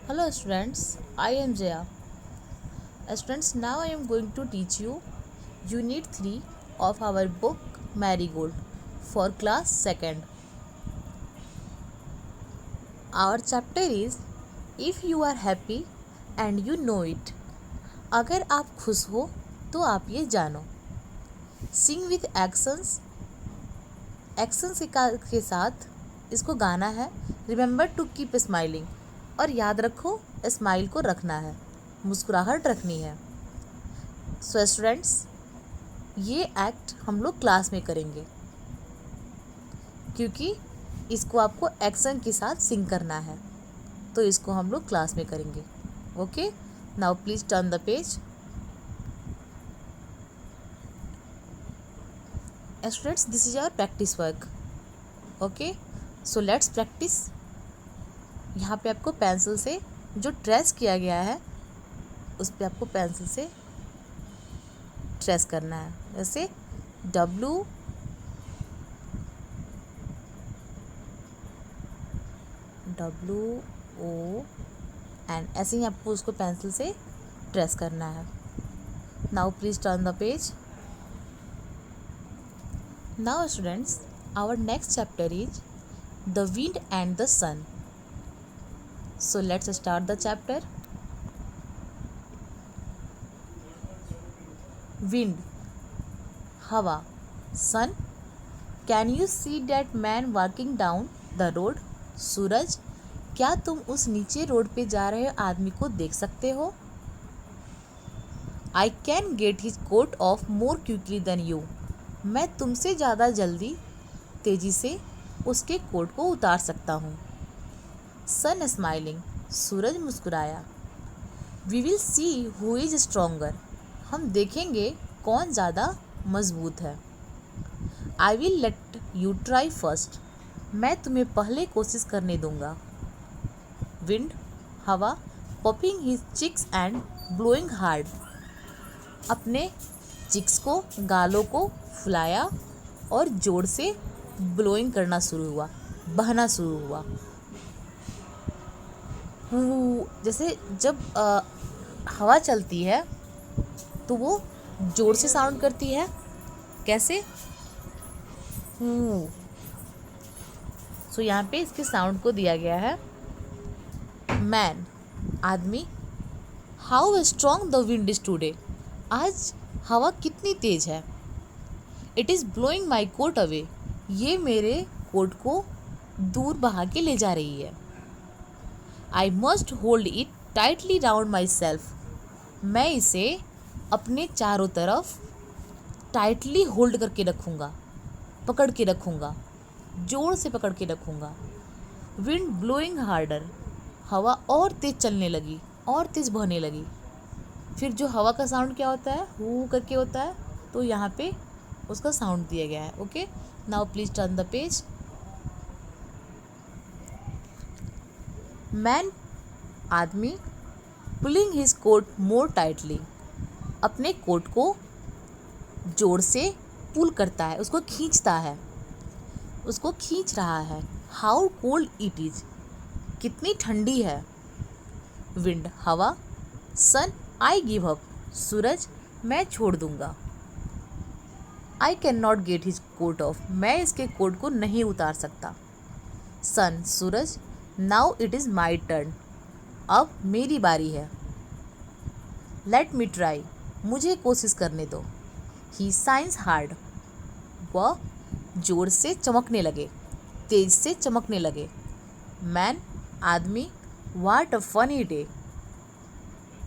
Hello students, I am Jaya. Students, now I am going to teach you Unit 3 of our book Marigold for class 2nd. Our chapter is If you are happy and you know it. अगर आप खुश हो तो आप ये जानो. Sing with actions. Actions के साथ इसको गाना है. Remember to keep smiling. और याद रखो स्माइल को रखना है, मुस्कुराहट रखनी है. सो स्टूडेंट्स, ये एक्ट हम लोग क्लास में करेंगे क्योंकि इसको आपको एक्शन के साथ सिंग करना है, तो इसको हम लोग क्लास में करेंगे. Okay, now please turn the page. Students, this is our practice work. Okay, so let's practice. यहाँ पे आपको पेंसिल से जो ट्रेस किया गया है उस पर आपको पेंसिल से ट्रेस करना है. जैसे W O एंड ऐसे ही आपको उसको पेंसिल से ट्रेस करना है. Now please turn the page. Now students, our next chapter is the wind and the sun. So let's start the chapter. Wind, हवा. Sun, can you see that man walking down the road? सूरज, क्या तुम उस नीचे road पे जा रहे आदमी को देख सकते हो? I can get his coat off more quickly than you. मैं तुमसे ज़्यादा जल्दी तेजी से उसके कोट को उतार सकता हूँ. सन स्माइलिंग, सूरज मुस्कुराया. We will see who is stronger. हम देखेंगे कौन ज़्यादा मजबूत है. I will let you try first. मैं तुम्हें पहले कोशिश करने दूंगा. विंड, हवा, popping his cheeks and blowing hard. अपने चिक्स को, गालों को फुलाया और जोर से ब्लोइंग करना शुरू हुआ, बहना शुरू हुआ. जैसे जब हवा चलती है तो वो जोर से साउंड करती है. कैसे? सो यहाँ पे इसके साउंड को दिया गया है. मैन, आदमी. How strong the wind is today. आज हवा कितनी तेज है. It is blowing my coat away. ये मेरे कोट को दूर बहा के ले जा रही है. I must hold it tightly round myself. मैं इसे अपने चारों तरफ टाइटली होल्ड करके रखूँगा, पकड़ के रखूँगा, जोर से पकड़ के रखूँगा. Wind blowing harder. हवा और तेज़ चलने लगी, और तेज़ बहने लगी. फिर जो हवा का साउंड क्या होता है, हू करके होता है, तो यहाँ पे उसका साउंड दिया गया है. Okay, now please turn the page. Man, आदमी. पुलिंग हिज कोट मोर टाइटली. अपने कोट को जोर से पुल करता है, उसको खींचता है, उसको खींच रहा है. How cold it is. कितनी ठंडी है. विंड, हवा. सन, आई गिव अप. सूरज, मैं छोड़ दूंगा. I can not get his coat off. मैं इसके कोट को नहीं उतार सकता. सन, सूरज. Now it is my turn. अब मेरी बारी है. Let me try. मुझे कोशिश करने दो. He shines hard. वह जोर से चमकने लगे, तेज से चमकने लगे. मैन, आदमी. वाट अ फनी डे.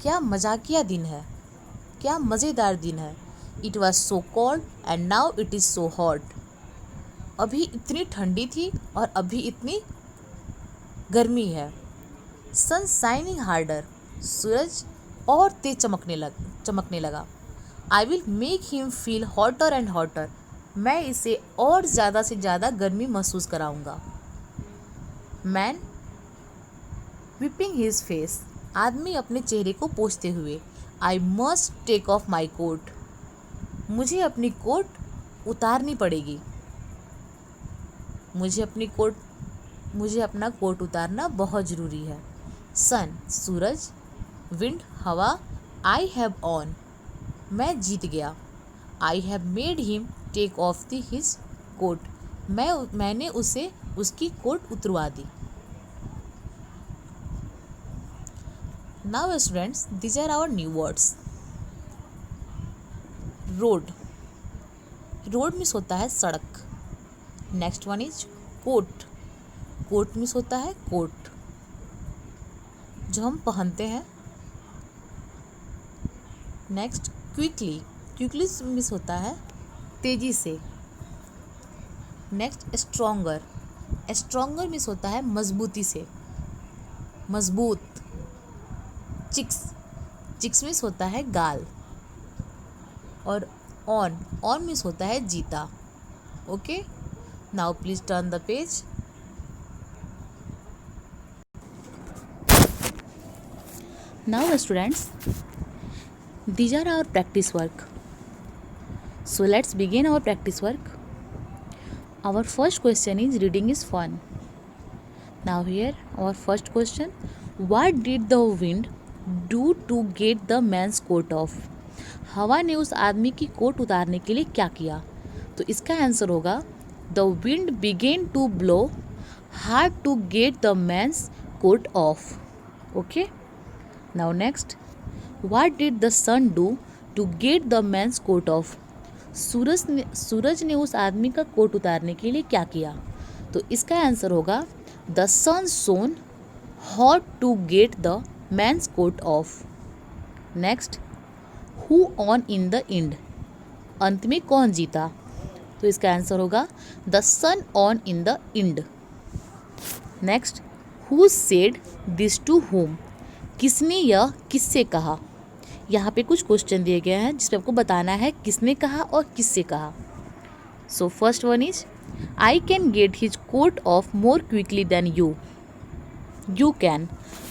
क्या मजाकिया दिन है, क्या मज़ेदार दिन है. It was so cold and now it is so hot. अभी इतनी ठंडी थी और अभी इतनी गर्मी है. सन शाइनिंग हार्डर. सूरज और तेज चमकने लगा. I will make him feel hotter and hotter. मैं इसे और ज़्यादा से ज़्यादा गर्मी महसूस कराऊंगा. Man, wiping his face. आदमी अपने चेहरे को पोंछते हुए. I must take off my coat. मुझे अपनी कोट उतारनी पड़ेगी. मुझे अपना कोट उतारना बहुत ज़रूरी है. सन सूरज, विंड हवा, आई हैव ऑन मैं जीत गया, I have made him take off the his coat मैंने उसे उसकी कोट उतरवा दी। Now students, these are our new words. Road, road means होता है सड़क। Next one is coat, coat means होता है कोट जो हम पहनते हैं। नेक्स्ट क्विकली, क्विकली मीन्स होता है तेजी से। नेक्स्ट स्ट्रोंगर, स्ट्रोंगर मीन्स होता है मजबूती से, मजबूत। चिक्स, चिक्स मीन्स होता है गाल। और ऑन, ऑन मीन्स होता है जीता। Okay, now please turn the page. Now students, these are our practice work. So let's begin our practice work. Our first question is reading is fun. Now here our first question, what did the wind do to get the man's coat off? हवा ने उस आदमी की coat उतारने के लिए क्या किया? तो इसका आंसर होगा the wind began to blow hard to get the man's coat off. Okay, now next, What did the sun do to get the man's coat off? सूरज ने उस आदमी का कोट उतारने के लिए क्या किया? तो इसका आंसर होगा The sun shone hot to get the man's coat off. Next, who won in the end? अंत में कौन जीता? तो इसका आंसर होगा The sun won in the end. Next, who said this to whom? किसने यह किससे कहा? यहाँ पे कुछ क्वेश्चन दिए गए हैं जिसपे आपको बताना है किसने कहा और किससे कहा। So first one is I can get his coat off more quickly than you. You can,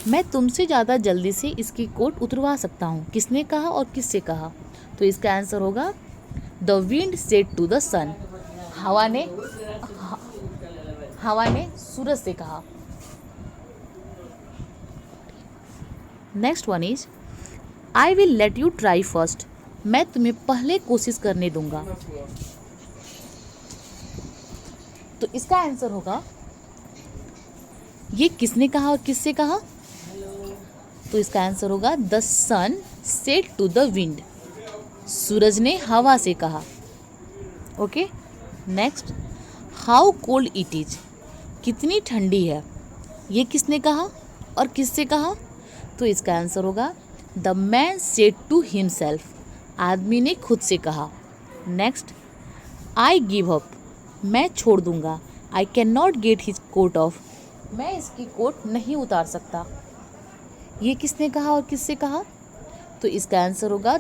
मैं तुमसे ज़्यादा जल्दी से इसकी कोट उतरवा सकता हूँ। किसने कहा और किससे कहा? तो इसका आंसर होगा the wind said to the sun. हवा ने सूरज से कहा। Next one is I will let you try first. मैं तुम्हें पहले कोशिश करने दूंगा। तो इसका आंसर होगा ये किसने कहा और किससे कहा? तो इसका आंसर होगा the sun said to the wind. सूरज ने हवा से कहा। Okay, next, how cold it is. कितनी ठंडी है, ये किसने कहा और किससे कहा? तो इसका आंसर होगा the man said to himself. आदमी ने खुद से कहा। Next, I give up. मैं छोड़ दूंगा। I can not get his coat off. मैं इसकी कोट नहीं उतार सकता। ये किसने कहा और किससे कहा? तो इसका आंसर होगा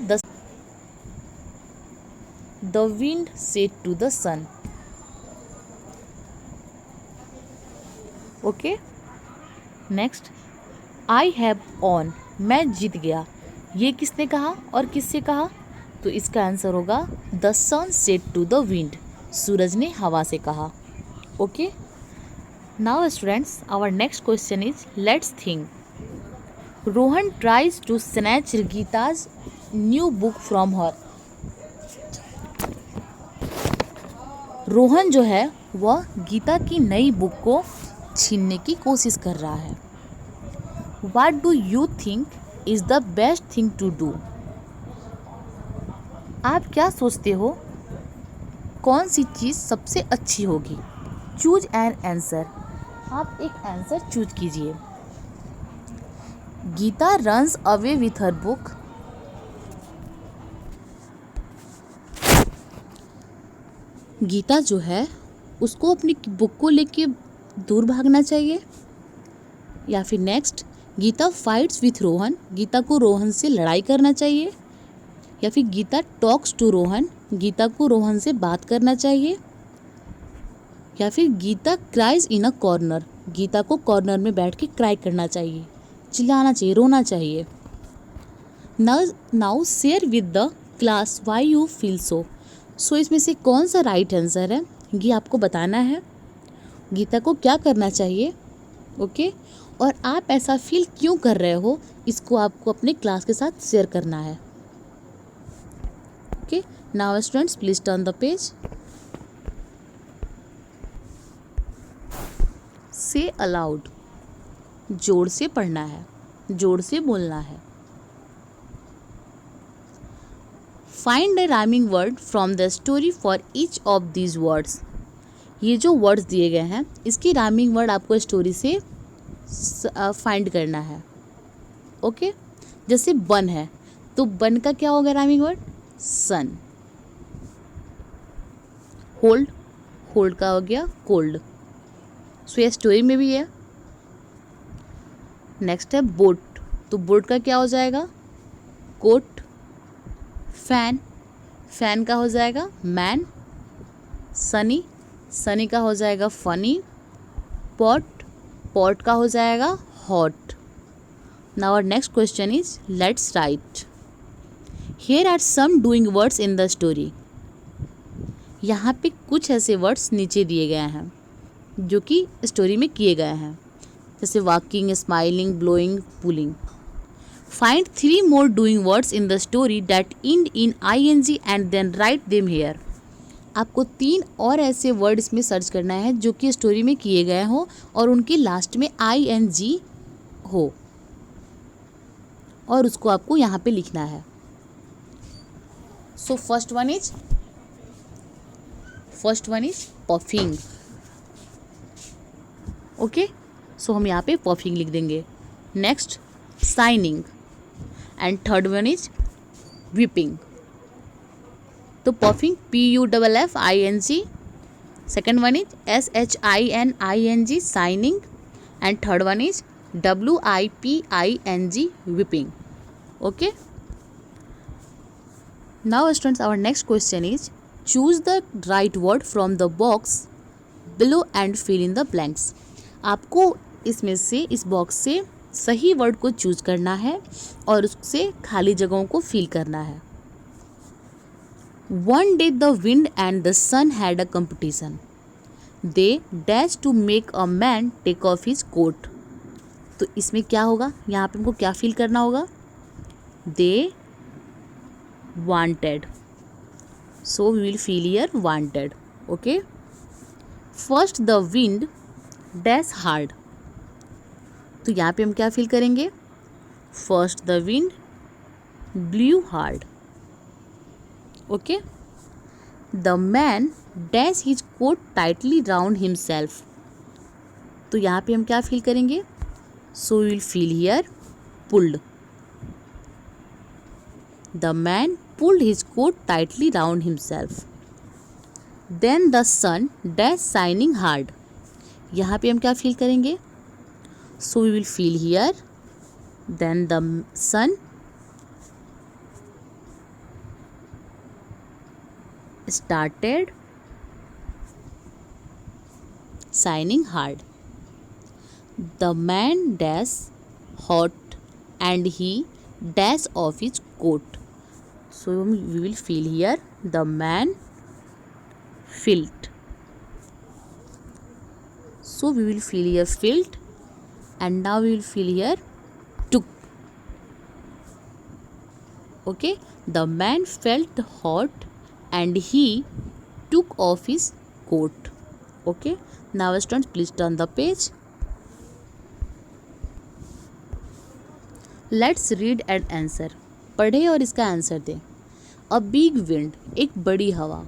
the wind said to the sun. Okay, next, I have won. मैं जीत गया। ये किसने कहा और किससे कहा? तो इसका आंसर होगा the sun said to the wind. सूरज ने हवा से कहा। Okay, now students, our next question is let's think. Rohan tries to snatch Geeta's new book from her. Rohan जो है वह गीता की नई बुक को छीनने की कोशिश कर रहा है। What do you think is the best thing to do? आप क्या सोचते हो कौन सी चीज़ सबसे अच्छी होगी? Choose an answer. आप एक आंसर चूज कीजिए। Geeta runs away with her book. Geeta जो है उसको अपनी बुक को लेके दूर भागना चाहिए। या फिर next, Geeta fights with Rohan. Geeta को रोहन से लड़ाई करना चाहिए। या फिर गीता टॉक्स टू रोहन। गीता को रोहन से बात करना चाहिए। या फिर Geeta cries in a corner. Geeta को कॉर्नर में बैठ के क्राई करना चाहिए, चिल्लाना चाहिए, रोना चाहिए। Now share with the class why you feel so. So इसमें से कौन सा राइट आंसर है ये आपको बताना है। गीता को क्या करना चाहिए? ओके, और आप ऐसा फील क्यों कर रहे हो, इसको आपको अपने क्लास के साथ शेयर करना है। Okay, now students please turn the page. से अलाउड, जोर से पढ़ना है, जोर से बोलना है। Find the rhyming word from the story for each of these words. ये जो वर्ड्स दिए गए हैं इसकी राइमिंग वर्ड आपको स्टोरी से फाइंड करना है। ओके, जैसे बन है तो बन का क्या होगा राइमिंग वर्ड, सन। होल्ड, होल्ड का हो गया कोल्ड, सो ये स्टोरी में भी है। नेक्स्ट है बोट, तो बोट का क्या हो जाएगा, कोट। फैन, फैन का हो जाएगा मैन। सनी, सनी का हो जाएगा फनी। पॉट, पॉट का हो जाएगा hot. Now our next question is let's write. Here are some doing words in the story. यहाँ पे कुछ ऐसे वर्ड्स नीचे दिए गए हैं जो कि स्टोरी में किए गए हैं, जैसे walking, smiling, blowing, pulling. Find 3 more doing words in the story that end in ing and then write them here. आपको 3 और ऐसे वर्ड इसमें सर्च करना है जो कि स्टोरी में किए गए हो और उनके लास्ट में ing हो, और उसको आपको यहाँ पे लिखना है। So first one is puffing. Okay, so हम यहाँ पे पफिंग लिख देंगे। Next shining, and third one is wiping. तो puffing PUFFING, second one is SHINING shining, and third one is WIPING wiping. Okay, now students our next question is choose the right word from the box below and fill in the blanks. आपको इसमें से, इस box से सही word को choose करना है और उससे खाली जगहों को फिल करना है। One day the wind and the sun had a competition. They dashed to make a man take off his coat. तो इसमें क्या होगा, यहाँ पे हमको क्या फील करना होगा, They wanted. So we will feel here wanted. Okay. First the wind dash hard. तो यहाँ पे हम क्या फील करेंगे, first the wind blew hard. Okay, the man dash his coat tightly round himself. तो यहाँ पे हम क्या फील करेंगे, so we'll fill here pulled. The man pulled his coat tightly round himself. Then the sun dash shining hard. यहाँ पे हम क्या फील करेंगे, so we will feel here, then the sun started shining hard. The man dash hot and he dash off his coat. So we will feel here the man felt. So we will feel here felt. And now we will feel here took. Okay, the man felt hot and he took off his coat. Okay, now students please turn the page. Let's read and answer. पढ़े और इसका answer दें। A big wind, एक बड़ी हवा।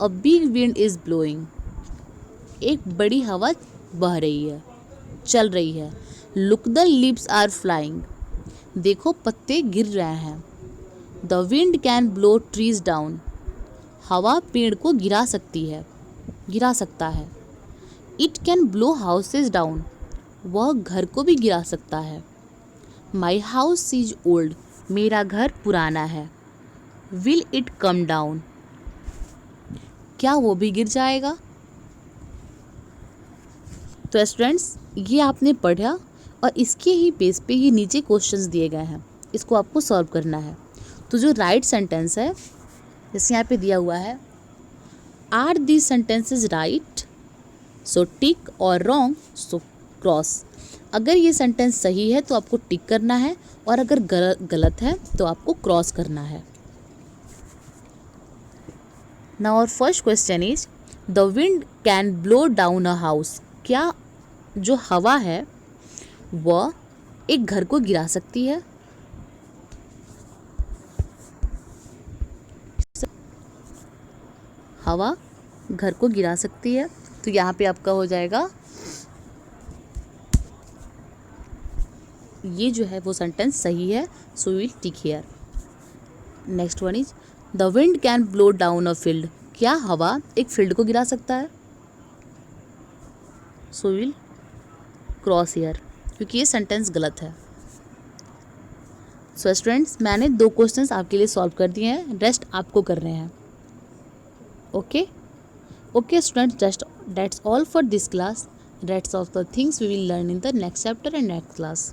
A big wind is blowing. एक बड़ी हवा बह रही है, चल रही है। Look the leaves are flying, देखो पत्ते गिर रहे हैं। The wind can blow trees down, हवा पेड़ को गिरा सकता है। It can blow houses down, वह घर को भी गिरा सकता है। माई हाउस इज ओल्ड, मेरा घर पुराना है। विल इट कम डाउन, क्या वो भी गिर जाएगा। तो स्टूडेंट्स ये आपने पढ़ा और इसके ही बेस पे ये नीचे क्वेश्चंस दिए गए हैं, इसको आपको सॉल्व करना है। तो जो राइट सेंटेंस है, जैसे यहाँ पे दिया हुआ है, आर दी सेंटेंसेज राइट, सो टिक, और रॉन्ग, सो क्रॉस। अगर ये सेंटेंस सही है तो आपको टिक करना है और अगर गलत है तो आपको क्रॉस करना है। Now our first question is the wind can blow down a house. क्या जो हवा है वह एक घर को गिरा सकती है? हवा घर को गिरा सकती है, तो यहाँ पे आपका हो जाएगा ये जो है वो सेंटेंस सही है, so will tick here. Next one is the wind can blow down a field. क्या हवा एक फील्ड को गिरा सकता है? सो विल क्रॉस हियर, क्योंकि ये सेंटेंस गलत है। सो स्टूडेंट्स, मैंने 2 क्वेश्चंस आपके लिए सॉल्व कर दिए हैं, रेस्ट आपको करने हैं। Okay students, just that's all for this class. Rest of the things we will learn in the next chapter and next class.